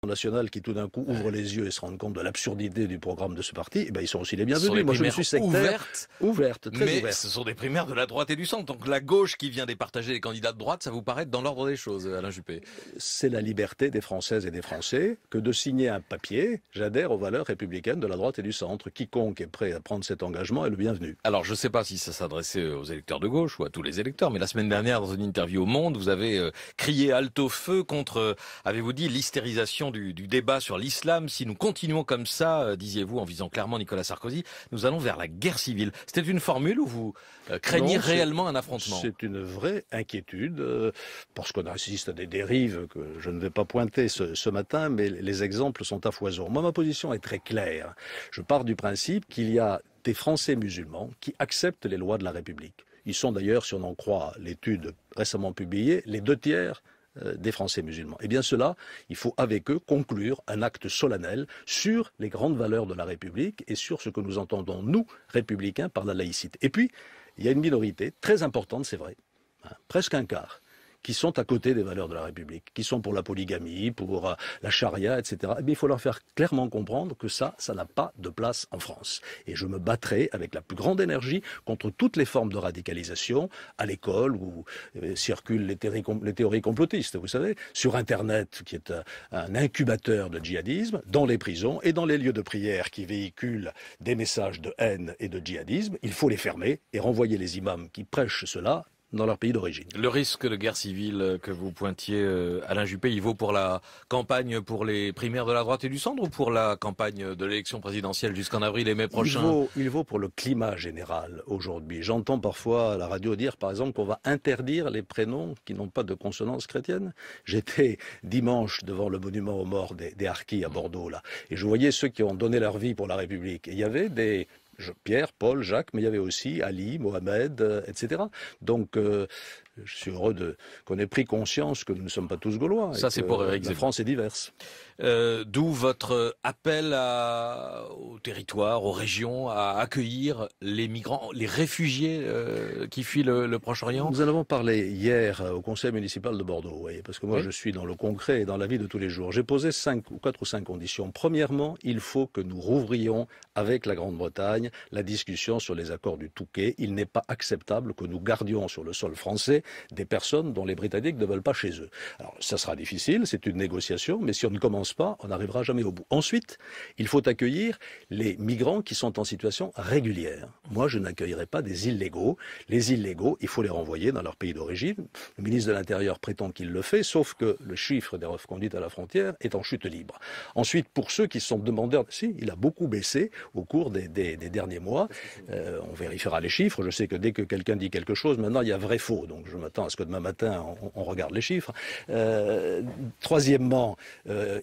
national qui tout d'un coup ouvrent les yeux et se rendent compte de l'absurdité du programme de ce parti, eh ben, ils sont aussi les bienvenus. Moi je suis sectaire. Ouvertes, très ouvertes. Ce sont des primaires de la droite et du centre. Donc la gauche qui vient départager les candidats de droite, ça vous paraît dans l'ordre des choses, Alain Juppé? C'est la liberté des Françaises et des Français que de signer un papier. J'adhère aux valeurs républicaines de la droite et du centre. Quiconque est prêt à prendre cet engagement est le bienvenu. Alors je ne sais pas si ça s'adressait aux électeurs de gauche ou à tous les électeurs, mais la semaine dernière, dans une interview au Monde, vous avez crié halte feu contre, avez-vous dit, l'hystérisation du débat sur l'islam. Si nous continuons comme ça, disiez-vous, en visant clairement Nicolas Sarkozy, nous allons vers la guerre civile. C'était une formule où vous craignez réellement un affrontement? C'est une vraie inquiétude, parce qu'on assiste à des dérives que je ne vais pas pointer ce matin, mais les exemples sont à foison. Moi, ma position est très claire. Je pars du principe qu'il y a des Français musulmans qui acceptent les lois de la République. Ils sont d'ailleurs, si on en croit l'étude récemment publiée, les 2/3 des Français musulmans. Et bien cela, il faut avec eux conclure un acte solennel sur les grandes valeurs de la République et sur ce que nous entendons, nous, républicains, par la laïcité. Et puis, il y a une minorité très importante, c'est vrai, presque un quart, qui sont à côté des valeurs de la République, qui sont pour la polygamie, pour la charia, etc. Eh bien, il faut leur faire clairement comprendre que ça n'a pas de place en France. Et je me battrai avec la plus grande énergie contre toutes les formes de radicalisation à l'école où circulent les théories complotistes, vous savez, sur Internet, qui est un incubateur de djihadisme, dans les prisons et dans les lieux de prière qui véhiculent des messages de haine et de djihadisme. Il faut les fermer et renvoyer les imams qui prêchent cela dans leur pays d'origine. Le risque de guerre civile que vous pointiez, Alain Juppé, il vaut pour la campagne pour les primaires de la droite et du centre ou pour la campagne de l'élection présidentielle jusqu'en avril et mai prochain? Il vaut pour le climat général aujourd'hui. J'entends parfois à la radio dire, par exemple, qu'on va interdire les prénoms qui n'ont pas de consonance chrétienne. J'étais dimanche devant le monument aux morts des Harkis à Bordeaux, là, et je voyais ceux qui ont donné leur vie pour la République. Et il y avait Pierre, Paul, Jacques, mais il y avait aussi Ali, Mohamed, etc. Donc, je suis heureux qu'on ait pris conscience que nous ne sommes pas tous Gaulois. Ça, c'est pour Éric Zemmour. La France est diverse. D'où votre appel au territoire, aux régions, à accueillir les migrants, les réfugiés qui fuient le Proche-Orient? Nous en avons parlé hier au conseil municipal de Bordeaux, vous voyez, parce que moi je suis dans le concret et dans la vie de tous les jours. J'ai posé 4 ou 5 conditions. Premièrement, il faut que nous rouvrions avec la Grande-Bretagne la discussion sur les accords du Touquet. Il n'est pas acceptable que nous gardions sur le sol français des personnes dont les Britanniques ne veulent pas chez eux. Alors ça sera difficile, c'est une négociation, mais si on ne commence pas, on n'arrivera jamais au bout. Ensuite, il faut accueillir les migrants qui sont en situation régulière. Moi, je n'accueillerai pas des illégaux. Les illégaux, il faut les renvoyer dans leur pays d'origine. Le ministre de l'Intérieur prétend qu'il le fait, sauf que le chiffre des reconduites à la frontière est en chute libre. Ensuite, pour ceux qui sont demandeurs, il a beaucoup baissé au cours des derniers mois. On vérifiera les chiffres. Je sais que dès que quelqu'un dit quelque chose, maintenant, il y a vrai-faux. Donc, je m'attends à ce que demain matin, on regarde les chiffres. Troisièmement,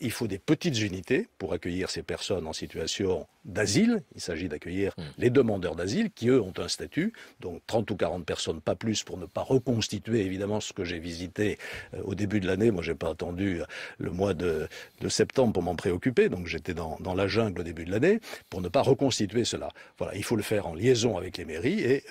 il faut des petites unités pour accueillir ces personnes en situation d'asile. Il s'agit d'accueillir les demandeurs d'asile qui, eux, ont un statut. Donc 30 ou 40 personnes, pas plus, pour ne pas reconstituer, évidemment, ce que j'ai visité au début de l'année. Moi, j'ai pas attendu le mois de septembre pour m'en préoccuper. Donc j'étais dans la jungle au début de l'année pour ne pas reconstituer cela. Voilà, il faut le faire en liaison avec les mairies. Et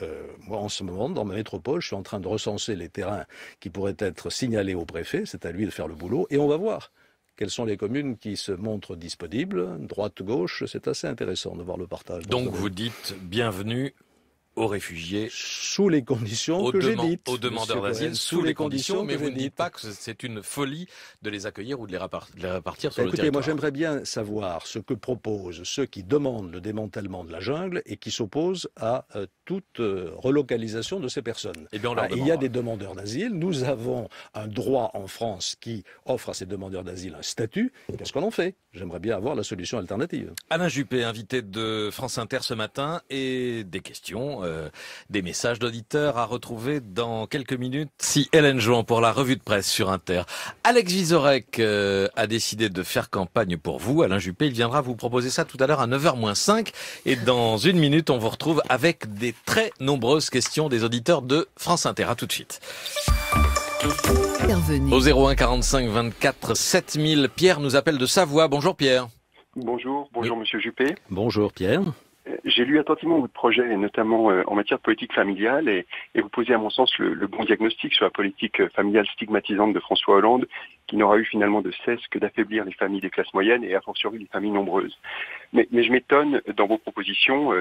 moi, en ce moment, dans ma métropole, je suis en train de recenser les terrains qui pourraient être signalés au préfet. C'est à lui de faire le boulot. Et on va voir quelles sont les communes qui se montrent disponibles, droite, gauche. C'est assez intéressant de voir le partage. Donc vous dites bienvenue aux réfugiés, sous les conditions que j'ai dites. Aux demandeurs d'asile, sous les conditions, mais vous ne dites pas que c'est une folie de les accueillir ou de les répartir sur le territoire. Écoutez, moi j'aimerais bien savoir ce que proposent ceux qui demandent le démantèlement de la jungle et qui s'opposent à toute relocalisation de ces personnes. Eh bien, il y a des demandeurs d'asile, nous avons un droit en France qui offre à ces demandeurs d'asile un statut. Qu'est-ce qu'on en fait? J'aimerais bien avoir la solution alternative. Alain Juppé, invité de France Inter ce matin, et des questions, des messages d'auditeurs à retrouver dans quelques minutes. Si Hélène Jouan pour la revue de presse sur Inter. Alex Vizorek a décidé de faire campagne pour vous, Alain Juppé. Il viendra vous proposer ça tout à l'heure à 9h-5. Et dans une minute, on vous retrouve avec des très nombreuses questions des auditeurs de France Inter. À tout de suite. Au 01 45 24 7000, Pierre nous appelle de Savoie. Bonjour Pierre. Bonjour Monsieur Juppé. Bonjour Pierre. J'ai lu attentivement votre projet, et notamment en matière de politique familiale, et vous posez à mon sens le bon diagnostic sur la politique familiale stigmatisante de François Hollande, qui n'aura eu finalement de cesse que d'affaiblir les familles des classes moyennes et a fortiori les familles nombreuses. Mais je m'étonne dans vos propositions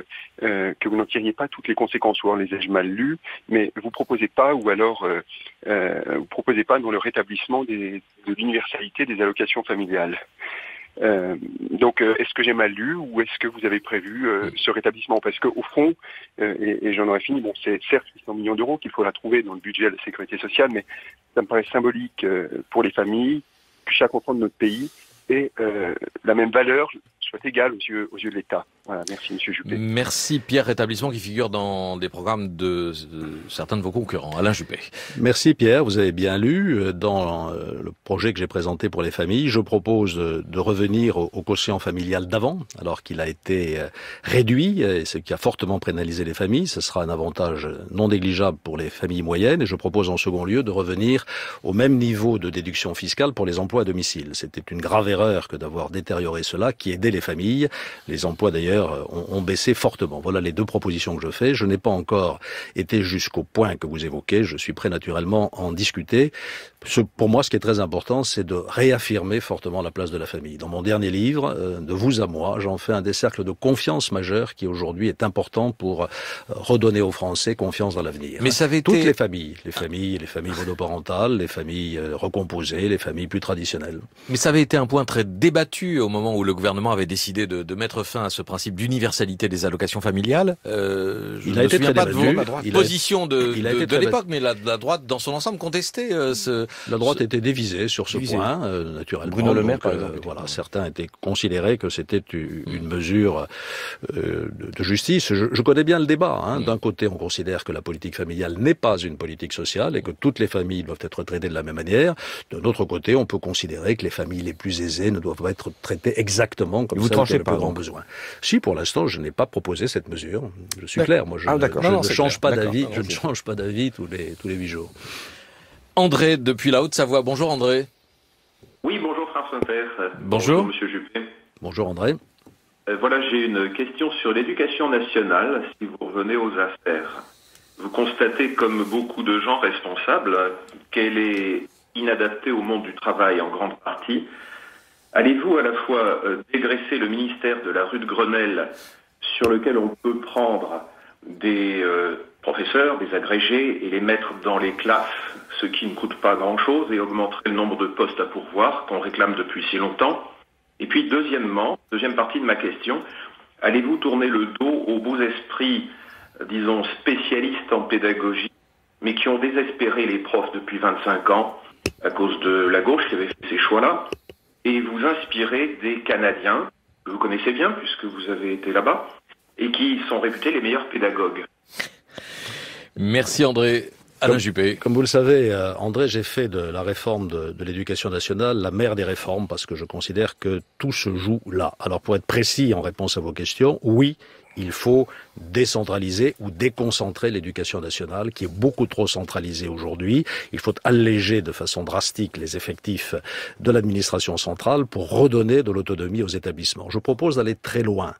que vous n'en tiriez pas toutes les conséquences, ou alors les ai-je mal lues, mais vous proposez pas, ou alors vous proposez pas dans le rétablissement de l'universalité des allocations familiales. Donc, est-ce que j'ai mal lu, ou est-ce que vous avez prévu ce rétablissement? Parce qu'au fond, et j'en aurais fini, bon, c'est certes 800 millions d'euros qu'il faudra trouver dans le budget de la sécurité sociale, mais ça me paraît symbolique pour les familles que chaque enfant de notre pays ait la même valeur, soit égale aux yeux de l'État. Voilà, merci Monsieur Juppé. Merci Pierre, rétablissement qui figure dans des programmes de certains de vos concurrents. Alain Juppé. Merci Pierre, vous avez bien lu. Dans le projet que j'ai présenté pour les familles, je propose de revenir au quotient familial d'avant, alors qu'il a été réduit, ce qui a fortement pénalisé les familles. Ce sera un avantage non négligeable pour les familles moyennes, et je propose en second lieu de revenir au même niveau de déduction fiscale pour les emplois à domicile. C'était une grave erreur que d'avoir détérioré cela, qui aidait les familles. Les emplois d'ailleurs ont baissé fortement. Voilà les deux propositions que je fais. Je n'ai pas encore été jusqu'au point que vous évoquez. Je suis prêt naturellement à en discuter. Pour moi, ce qui est très important, c'est de réaffirmer fortement la place de la famille. Dans mon dernier livre, De vous à moi, j'en fais un des cercles de confiance majeur qui aujourd'hui est important pour redonner aux Français confiance dans l'avenir. Mais ça avait Toutes été... les familles monoparentales, les familles recomposées, les familles plus traditionnelles. Mais ça avait été un point très débattu au moment où le gouvernement avait décidé de mettre fin à ce principe d'universalité des allocations familiales. Je ne me souviens pas de vos positions de l'époque, mais la droite dans son ensemble contestait La droite était divisée sur ce point, naturellement. Bruno Le Maire, par exemple. Voilà, certains étaient considérés que c'était une mesure de justice. Je connais bien le débat. D'un côté, on considère que la politique familiale n'est pas une politique sociale et que toutes les familles doivent être traitées de la même manière. De l'autre côté, on peut considérer que les familles les plus aisées ne doivent pas être traitées exactement comme celles qui ont le plus grand besoin. Si, pour l'instant, je n'ai pas proposé cette mesure. Je suis clair. Moi, je ne change pas d'avis. Je ne change pas d'avis tous les 8 jours. André, depuis la Haute-Savoie. Bonjour André. Oui, bonjour France Inter. Bonjour. Monsieur Juppé. Bonjour André. Voilà, j'ai une question sur l'éducation nationale, si vous revenez aux affaires. Vous constatez, comme beaucoup de gens responsables, qu'elle est inadaptée au monde du travail en grande partie. Allez-vous à la fois dégraisser le ministère de la rue de Grenelle, sur lequel on peut prendre des professeurs, des agrégés, et les mettre dans les classes, ce qui ne coûte pas grand-chose, et augmenter le nombre de postes à pourvoir qu'on réclame depuis si longtemps? Et puis deuxième partie de ma question, allez-vous tourner le dos aux beaux esprits, disons spécialistes en pédagogie, mais qui ont désespéré les profs depuis 25 ans à cause de la gauche qui avait fait ces choix-là, et vous inspirer des Canadiens, que vous connaissez bien puisque vous avez été là-bas, et qui sont réputés les meilleurs pédagogues? Merci André. Alain Juppé. Comme vous le savez, André, j'ai fait de la réforme de l'éducation nationale la mère des réformes parce que je considère que tout se joue là. Alors pour être précis en réponse à vos questions, oui, il faut décentraliser ou déconcentrer l'éducation nationale qui est beaucoup trop centralisée aujourd'hui. Il faut alléger de façon drastique les effectifs de l'administration centrale pour redonner de l'autonomie aux établissements. Je propose d'aller très loin.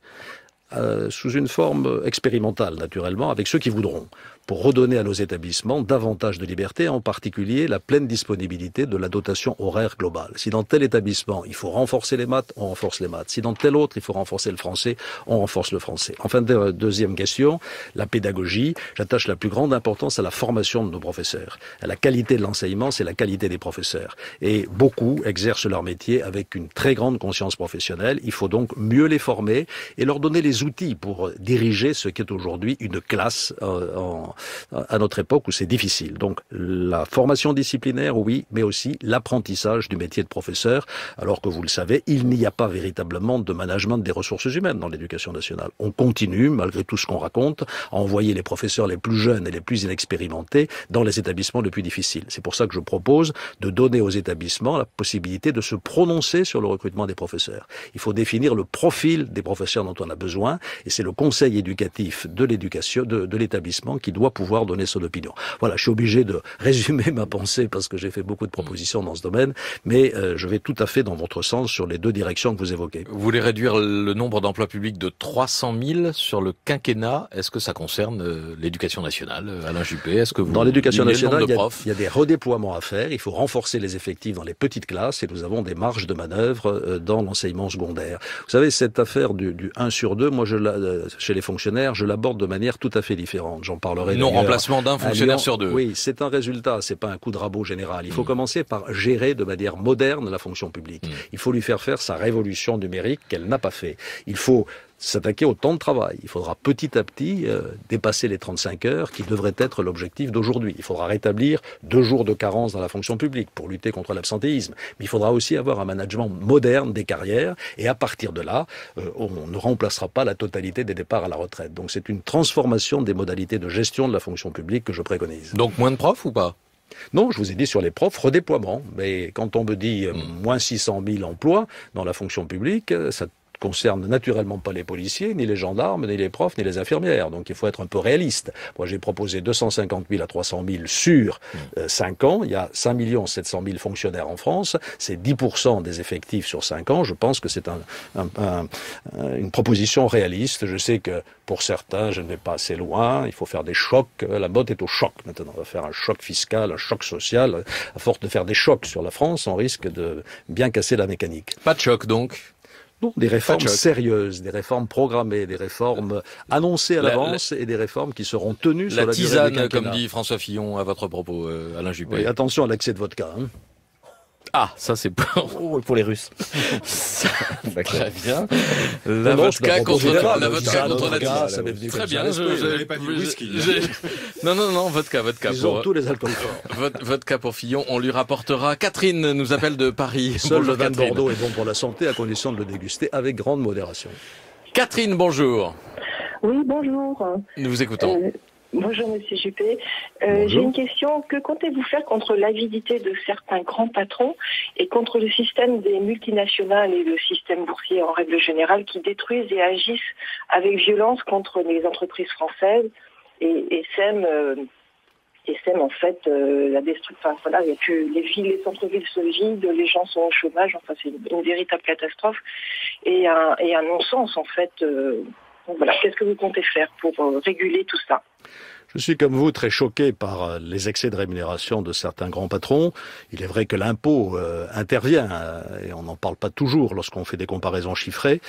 Sous une forme expérimentale, naturellement, avec ceux qui voudront, pour redonner à nos établissements davantage de liberté, en particulier la pleine disponibilité de la dotation horaire globale. Si dans tel établissement, il faut renforcer les maths, on renforce les maths. Si dans tel autre, il faut renforcer le français, on renforce le français. Enfin, deuxième question, la pédagogie. J'attache la plus grande importance à la formation de nos professeurs. À la qualité de l'enseignement, c'est la qualité des professeurs. Et beaucoup exercent leur métier avec une très grande conscience professionnelle. Il faut donc mieux les former et leur donner les outils pour diriger ce qui est aujourd'hui une classe à notre époque où c'est difficile. Donc la formation disciplinaire, oui, mais aussi l'apprentissage du métier de professeur, alors que vous le savez, il n'y a pas véritablement de management des ressources humaines dans l'éducation nationale. On continue, malgré tout ce qu'on raconte, à envoyer les professeurs les plus jeunes et les plus inexpérimentés dans les établissements les plus difficiles. C'est pour ça que je propose de donner aux établissements la possibilité de se prononcer sur le recrutement des professeurs. Il faut définir le profil des professeurs dont on a besoin. besoin, et c'est le conseil éducatif de l'éducation, de l'établissement qui doit pouvoir donner son opinion. Voilà, je suis obligé de résumer ma pensée parce que j'ai fait beaucoup de propositions dans ce domaine, mais je vais tout à fait dans votre sens sur les deux directions que vous évoquez. Vous voulez réduire le nombre d'emplois publics de 300 000 sur le quinquennat. Est-ce que ça concerne l'éducation nationale, Alain Juppé? Est-ce que vous dans l'éducation nationale, il il y a des redéploiements à faire. Il faut renforcer les effectifs dans les petites classes et nous avons des marges de manœuvre dans l'enseignement secondaire. Vous savez, cette affaire du 1 sur 2, moi, chez les fonctionnaires, je l'aborde de manière tout à fait différente. J'en parlerai d'ailleurs. Non-remplacement d'un fonctionnaire sur deux. Oui, c'est un résultat, c'est pas un coup de rabot général. Il faut commencer par gérer de manière moderne la fonction publique. Il faut lui faire sa révolution numérique qu'elle n'a pas fait. Il faut s'attaquer au temps de travail. Il faudra petit à petit dépasser les 35 heures qui devraient être l'objectif d'aujourd'hui. Il faudra rétablir 2 jours de carence dans la fonction publique pour lutter contre l'absentéisme. Mais il faudra aussi avoir un management moderne des carrières et à partir de là, on ne remplacera pas la totalité des départs à la retraite. Donc c'est une transformation des modalités de gestion de la fonction publique que je préconise. Donc moins de profs ou pas? Non, je vous ai dit sur les profs, redéploiement. Mais quand on me dit moins 600 000 emplois dans la fonction publique, ça concerne naturellement pas les policiers, ni les gendarmes, ni les profs, ni les infirmières. Donc il faut être un peu réaliste. Moi j'ai proposé 250 000 à 300 000 sur 5 ans. Il y a 5 700 000 fonctionnaires en France. C'est 10% des effectifs sur 5 ans. Je pense que c'est une proposition réaliste. Je sais que pour certains, je ne vais pas assez loin. Il faut faire des chocs. La mode est au choc maintenant. On va faire un choc fiscal, un choc social. À force de faire des chocs sur la France, on risque de bien casser la mécanique. Pas de choc donc? Non, des réformes sérieuses, des réformes programmées, des réformes annoncées à l'avance et des réformes qui seront tenues sur la durée du quinquennat. La tisane, comme dit François Fillon à votre propos, Alain Juppé. Oui, attention à l'accès de vodka. Hein. Ah, ça c'est pour les Russes. Très bien. La vodka contre la tisane. Très bien. Non, vodka. Disons tous les alcools forts. Vodka pour Fillon. On lui rapportera. Catherine nous appelle de Paris. Seul le vin de Bordeaux est bon pour la santé à condition de le déguster avec grande modération. Catherine, bonjour. Oui, bonjour. Nous vous écoutons. Bonjour Monsieur Juppé. J'ai une question. Que comptez-vous faire contre l'avidité de certains grands patrons et contre le système des multinationales et le système boursier en règle générale qui détruisent et agissent avec violence contre les entreprises françaises et sèment en fait la destruction. Enfin, voilà, il y a plus les centres-villes se vident, les gens sont au chômage. Enfin, c'est une véritable catastrophe et un non-sens en fait. Donc voilà, qu'est-ce que vous comptez faire pour réguler tout ça? Je suis comme vous très choqué par les excès de rémunération de certains grands patrons. Il est vrai que l'impôt intervient et on n'en parle pas toujours lorsqu'on fait des comparaisons chiffrées.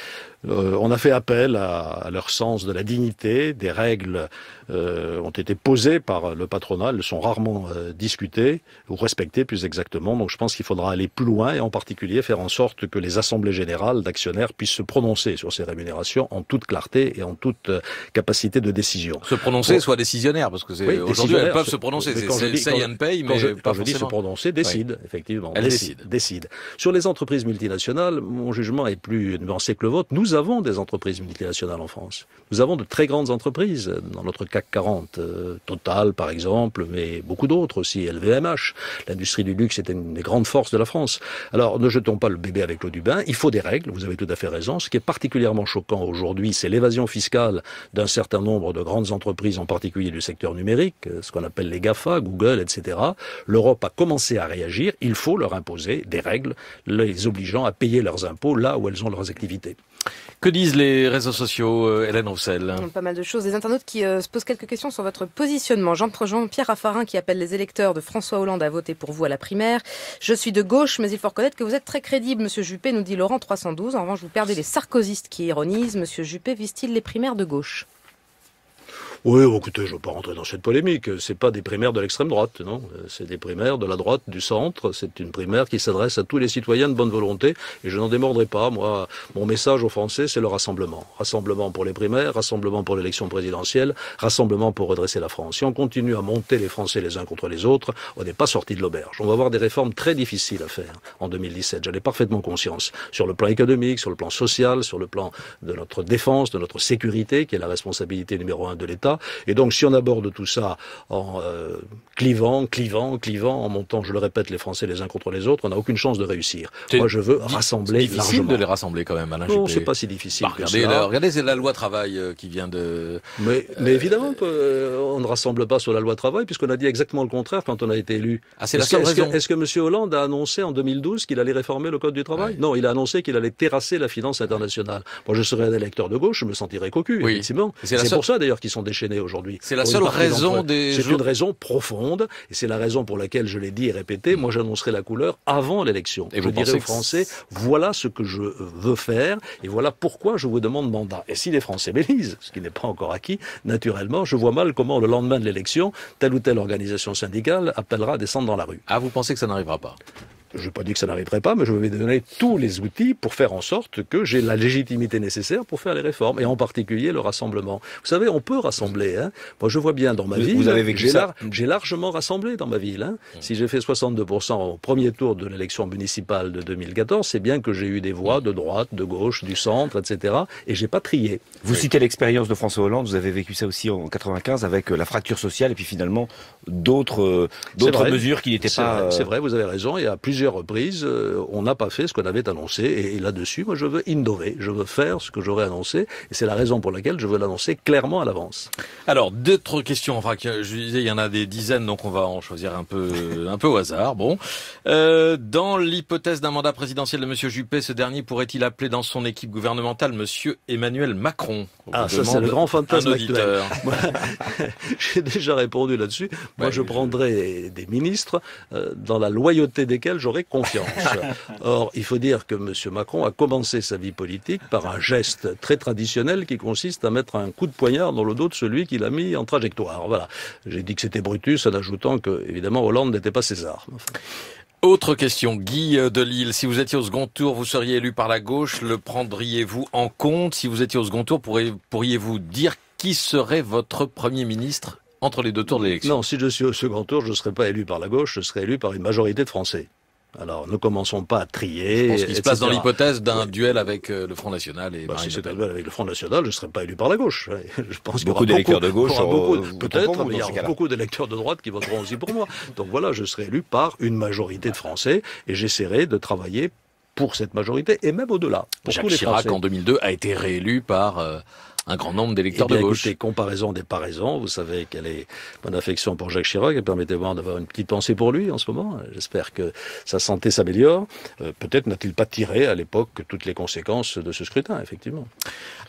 On a fait appel à leur sens de la dignité. Des règles ont été posées par le patronat. Elles sont rarement discutées ou respectées plus exactement. Donc je pense qu'il faudra aller plus loin et en particulier faire en sorte que les assemblées générales d'actionnaires puissent se prononcer sur ces rémunérations en toute clarté et en toute capacité de décision. Se prononcer, soit décisionnaire, parce que aujourd'hui elles peuvent se prononcer. C'est say and pay, mais quand je dis se prononcer, décide, effectivement. Elle décide. Sur les entreprises multinationales, mon jugement est plus nuancé que le vôtre. Nous avons des entreprises multinationales en France. Nous avons de très grandes entreprises dans notre CAC 40. Total, par exemple, mais beaucoup d'autres aussi. LVMH. L'industrie du luxe est une des grandes forces de la France. Alors, ne jetons pas le bébé avec l'eau du bain. Il faut des règles. Vous avez tout à fait raison. Ce qui est particulièrement choquant aujourd'hui, c'est l'évasion fiscale d'un certain nombre de grandes entreprises, en particulier du secteur numérique, ce qu'on appelle les GAFA, Google, etc. L'Europe a commencé à réagir. Il faut leur imposer des règles, les obligeant à payer leurs impôts là où elles ont leurs activités. Que disent les réseaux sociaux, Hélène Roussel? Pas mal de choses. Des internautes qui se posent quelques questions sur votre positionnement. Jean-Pierre Raffarin qui appelle les électeurs de François Hollande à voter pour vous à la primaire. Je suis de gauche, mais il faut reconnaître que vous êtes très crédible, Monsieur Juppé, nous dit Laurent 312. En revanche, vous perdez les sarkozystes qui ironisent. Monsieur Juppé vise-t-il les primaires de gauche? Oui, écoutez, je ne veux pas rentrer dans cette polémique. C'est pas des primaires de l'extrême droite, non. C'est des primaires de la droite, du centre. C'est une primaire qui s'adresse à tous les citoyens de bonne volonté. Et je n'en démordrai pas. Moi, mon message aux Français, c'est le rassemblement. Rassemblement pour les primaires, rassemblement pour l'élection présidentielle, rassemblement pour redresser la France. Si on continue à monter les Français les uns contre les autres, on n'est pas sorti de l'auberge. On va avoir des réformes très difficiles à faire en 2017. J'en ai parfaitement conscience. Sur le plan économique, sur le plan social, sur le plan de notre défense, de notre sécurité, qui est la responsabilité numéro 1 de l'État. ça. Et donc, si on aborde tout ça en clivant, en montant, je le répète, les Français les uns contre les autres, on n'a aucune chance de réussir. Moi, je veux rassembler largement. C'est difficile de les rassembler quand même, Alain Juppé. Non, c'est pas si difficile. Regardez, c'est la loi travail qui vient de... Mais évidemment qu'on ne rassemble pas sur la loi travail, puisqu'on a dit exactement le contraire quand on a été élu. Ah, c'est la seule raison. Est-ce que M. Hollande a annoncé en 2012 qu'il allait réformer le Code du travail? Non, il a annoncé qu'il allait terrasser la finance internationale. Moi, je serais un électeur de gauche, je me sentirais cocu, effectivement. C'est pour ça, d'ailleurs, qu'ils sont déchaînés aujourd'hui. C'est la seule raison des... C'est une raison profonde, et c'est la raison pour laquelle je l'ai dit et répété, moi j'annoncerai la couleur avant l'élection. Et je dirai aux Français, voilà ce que je veux faire, et voilà pourquoi je vous demande mandat. Et si les Français m'élisent, ce qui n'est pas encore acquis, naturellement, je vois mal comment le lendemain de l'élection, telle ou telle organisation syndicale appellera à descendre dans la rue. Ah, vous pensez que ça n'arrivera pas? Je n'ai pas dit que ça n'arriverait pas, mais je vais donner tous les outils pour faire en sorte que j'ai la légitimité nécessaire pour faire les réformes, et en particulier le rassemblement. Vous savez, on peut rassembler. Moi, je vois bien dans ma ville, j'ai largement rassemblé dans ma ville. Si j'ai fait 62% au premier tour de l'élection municipale de 2014, c'est bien que j'ai eu des voix de droite, de gauche, du centre, etc. Et j'ai pas trié. Vous citez l'expérience de François Hollande, vous avez vécu ça aussi en 95 avec la fracture sociale et puis finalement d'autres mesures qui n'étaient pas... C'est vrai, vous avez raison, et à plusieurs reprises, on n'a pas fait ce qu'on avait annoncé, et là-dessus, moi je veux innover, je veux faire ce que j'aurais annoncé, et c'est la raison pour laquelle je veux l'annoncer clairement à l'avance. Alors, d'autres questions, enfin, je disais, il y en a des dizaines, donc on va en choisir un peu au hasard. Bon, dans l'hypothèse d'un mandat présidentiel de M. Juppé, ce dernier pourrait-il appeler dans son équipe gouvernementale M. Emmanuel Macron? Ah, ça c'est le grand fantasme actuel. J'ai déjà répondu là-dessus. Moi, je prendrai des ministres dans la loyauté desquels j'aurai confiance. Or, il faut dire que M. Macron a commencé sa vie politique par un geste très traditionnel qui consiste à mettre un coup de poignard dans le dos de celui qui l'a mis en trajectoire. Voilà. J'ai dit que c'était Brutus en ajoutant que, évidemment, Hollande n'était pas César. Autre question, Guy de Lille. Si vous étiez au second tour, vous seriez élu par la gauche, le prendriez-vous en compte? Si vous étiez au second tour, pourriez-vous dire qui serait votre Premier ministre entre les deux tours de l'élection? Non, si je suis au second tour, je ne serai pas élu par la gauche, je serai élu par une majorité de Français. Alors, ne commençons pas à trier. Je pense qu'il se place dans l'hypothèse d'un duel avec le Front National et si c'est un duel avec le Front National, je ne serai pas élu par la gauche. Je pense beaucoup d'électeurs de gauche, peut-être, mais il y aura beaucoup d'électeurs de droite qui voteront aussi pour moi. Donc voilà, je serai élu par une majorité de Français, et j'essaierai de travailler pour cette majorité, et même au-delà. Jacques Chirac, en 2002, a été réélu par... un grand nombre d'électeurs de gauche. Écoutez, comparaison des paraisons, vous savez quelle est mon affection pour Jacques Chirac, et permettez-moi d'avoir une petite pensée pour lui en ce moment. J'espère que sa santé s'améliore. Peut-être n'a-t-il pas tiré à l'époque toutes les conséquences de ce scrutin, effectivement.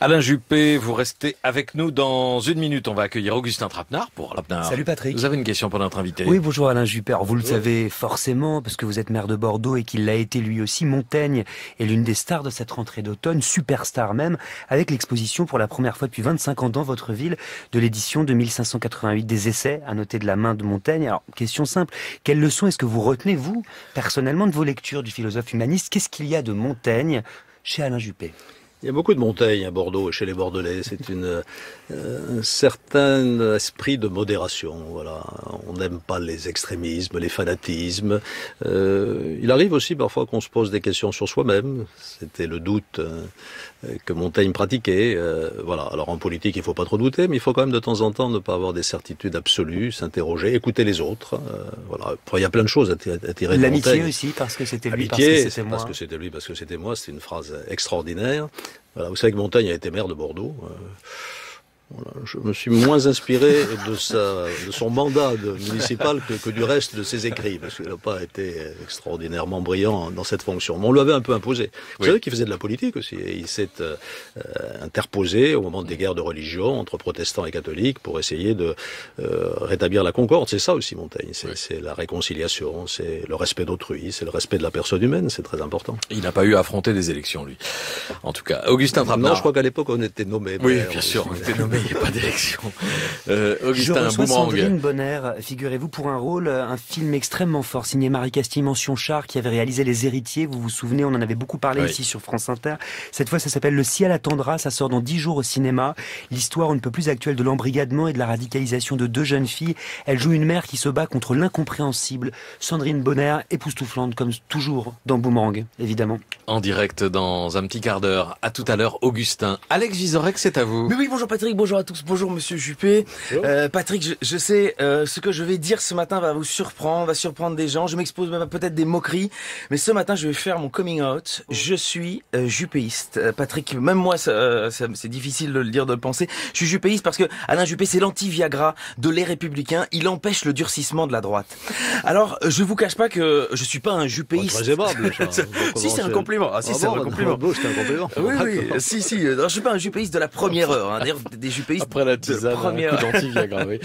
Alain Juppé, vous restez avec nous dans une minute. On va accueillir Augustin Trapenard pour Trapenard. Salut Patrick. Vous avez une question pour notre invité? Oui, bonjour Alain Juppé. Alors, vous le savez forcément, parce que vous êtes maire de Bordeaux et qu'il l'a été lui aussi. Montaigne est l'une des stars de cette rentrée d'automne, superstar même, avec l'exposition pour la première fois depuis 25 ans dans votre ville de l'édition 2588 des essais à noter de la main de Montaigne. Alors, question simple, quelles leçons est-ce que vous retenez, vous, personnellement, de vos lectures du philosophe humaniste? Qu'est-ce qu'il y a de Montaigne chez Alain Juppé? Il y a beaucoup de Montaigne à Bordeaux et chez les Bordelais. C'est un certain esprit de modération. Voilà, on n'aime pas les extrémismes, les fanatismes. Il arrive aussi parfois qu'on se pose des questions sur soi-même. C'était le doute que Montaigne pratiquait. Voilà. Alors en politique, il faut pas trop douter, mais il faut quand même de temps en temps ne pas avoir des certitudes absolues, s'interroger, écouter les autres. Voilà. Il y a plein de choses à tirer de Montaigne. L'amitié aussi, parce que c'était lui, parce que c'était moi. Parce que c'était lui, parce que c'était moi. C'est une phrase extraordinaire. Voilà, vous savez que Montaigne a été maire de Bordeaux. Voilà, je me suis moins inspiré de son mandat municipal que du reste de ses écrits, parce qu'il n'a pas été extraordinairement brillant dans cette fonction. Mais on lui avait un peu imposé. Vous savez qu'il faisait de la politique aussi, et il s'est interposé au moment des guerres de religion entre protestants et catholiques pour essayer de rétablir la concorde. C'est ça aussi Montaigne, c'est la réconciliation, c'est le respect d'autrui, c'est le respect de la personne humaine, c'est très important. Il n'a pas eu à affronter des élections, lui. En tout cas, Augustin Trapenard. Non, je crois qu'à l'époque on était nommé. Oui, bien sûr, on était nommé. Il n'y a pas d'élection. Augustin, je reçois Sandrine Bonner, figurez-vous, pour un rôle, un film extrêmement fort, signé Marie Castille, mention Char, qui avait réalisé Les Héritiers. Vous vous souvenez, on en avait beaucoup parlé ici sur France Inter. Cette fois, ça s'appelle Le ciel attendra. Ça sort dans 10 jours au cinéma. L'histoire on ne peut plus actuelle de l'embrigadement et de la radicalisation de deux jeunes filles. Elle joue une mère qui se bat contre l'incompréhensible. Sandrine Bonner, époustouflante, comme toujours, dans Boomerang, évidemment. En direct dans un petit quart d'heure. À tout à l'heure, Augustin. Alex Vizorek, c'est à vous. Mais oui, bonjour Patrick, bonjour bonjour à tous, bonjour Monsieur Juppé. Patrick, je sais, ce que je vais dire ce matin va vous surprendre, va surprendre des gens. Je m'expose même à peut-être des moqueries, mais ce matin je vais faire mon coming out. Je suis juppéiste. Patrick, même moi, c'est difficile de le dire, de le penser. Je suis juppéiste parce que Alain Juppé, c'est l'anti-Viagra de les Républicains. Il empêche le durcissement de la droite. Alors, je vous cache pas que je suis pas un juppéiste. Très aimable, ça. Si, c'est un compliment. Ah, si, c'est un compliment. C'est un compliment. Oui, si. Non, je suis pas un juppéiste de la première heure. Hein. D'ailleurs, des juppéistes après la tisane, première... d'anti-Viagra, oui.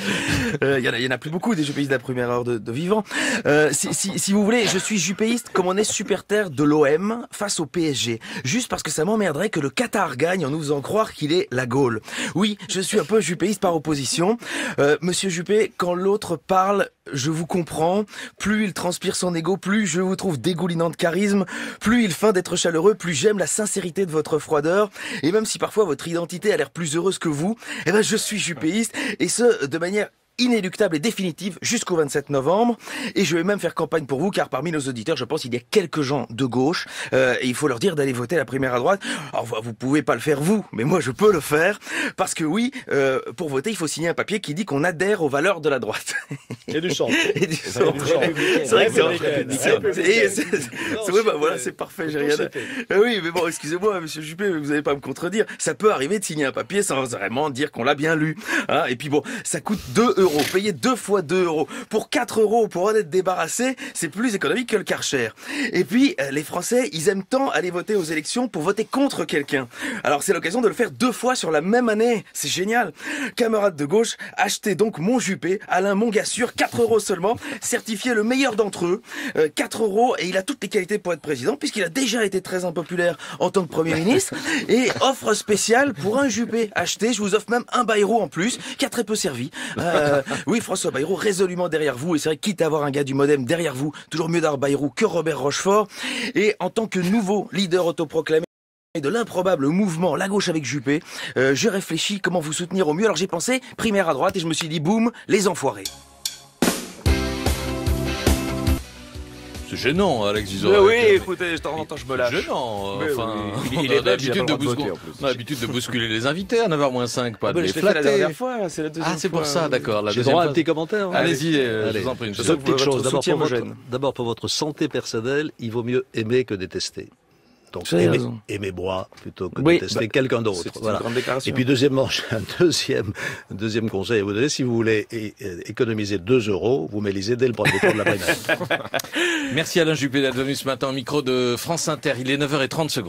Il y en a plus beaucoup des juppéistes de la première heure de vivant. Si vous voulez, je suis juppéiste comme on est supporter de l'OM face au PSG. Juste parce que ça m'emmerderait que le Qatar gagne en nous faisant croire qu'il est la Gaule. Oui, je suis un peu juppéiste par opposition. Monsieur Juppé, quand l'autre parle, je vous comprends. Plus il transpire son ego, plus je vous trouve dégoulinant de charisme, plus il feint d'être chaleureux, plus j'aime la sincérité de votre froideur. Et même si parfois votre identité a l'air plus heureuse que vous, eh ben je suis juppéiste, et ce de manière inéluctable et définitive jusqu'au 27 novembre. Et je vais même faire campagne pour vous, car parmi nos auditeurs, je pense qu'il y a quelques gens de gauche, et il faut leur dire d'aller voter la primaire à droite. Alors, vous pouvez pas le faire vous, mais moi je peux le faire, parce que oui, pour voter, il faut signer un papier qui dit qu'on adhère aux valeurs de la droite. Et du centre. Et du centre. C'est vrai que c'est vrai, bah voilà, c'est parfait, j'ai rien à... Oui, mais bon, excusez-moi, monsieur Juppé, vous n'allez pas me contredire. Ça peut arriver de signer un papier sans vraiment dire qu'on l'a bien lu. Hein, et puis bon, ça coûte 2 €. Payer 2 fois 2 €. Pour 4 € pour en être débarrassé, c'est plus économique que le Karcher. Et puis, les Français, ils aiment tant aller voter aux élections pour voter contre quelqu'un. Alors c'est l'occasion de le faire 2 fois sur la même année. C'est génial. Camarades de gauche, achetez donc mon Juppé, Alain Mongassure, 4 € seulement, certifié le meilleur d'entre eux. 4 € et il a toutes les qualités pour être président, puisqu'il a déjà été très impopulaire en tant que Premier ministre. Et offre spéciale pour un Juppé acheté, je vous offre même un Bayrou en plus, qui a très peu servi. Oui, François Bayrou, résolument derrière vous. Et c'est vrai, quitte à avoir un gars du Modem derrière vous, toujours mieux d'avoir Bayrou que Robert Rochefort. Et en tant que nouveau leader autoproclamé de l'improbable mouvement La Gauche avec Juppé, je réfléchis comment vous soutenir au mieux. Alors j'ai pensé primaire à droite et je me suis dit boum, les enfoirés. C'est gênant, Alex Vizorek. Oui, écoutez, de temps en temps, je me lâche. C'est gênant. Enfin, il est on a l'habitude de bousculer les invités à 9h-5, pas de les flatter. La dernière fois, c'est la deuxième fois. C'est pour ça, d'accord. J'ai droit à un petit commentaire. Allez-y, je vous en prie. Deux petites choses. D'abord, pour votre santé personnelle, il vaut mieux aimer que détester. Donc, aimer moi plutôt que détester quelqu'un d'autre. Voilà. Et puis, deuxièmement, j'ai un deuxième conseil à vous donner. Si vous voulez économiser 2 €, vous m'élisez dès le premier tour de la primaire. Merci Alain Juppé d'être venu ce matin au micro de France Inter. Il est 9h30.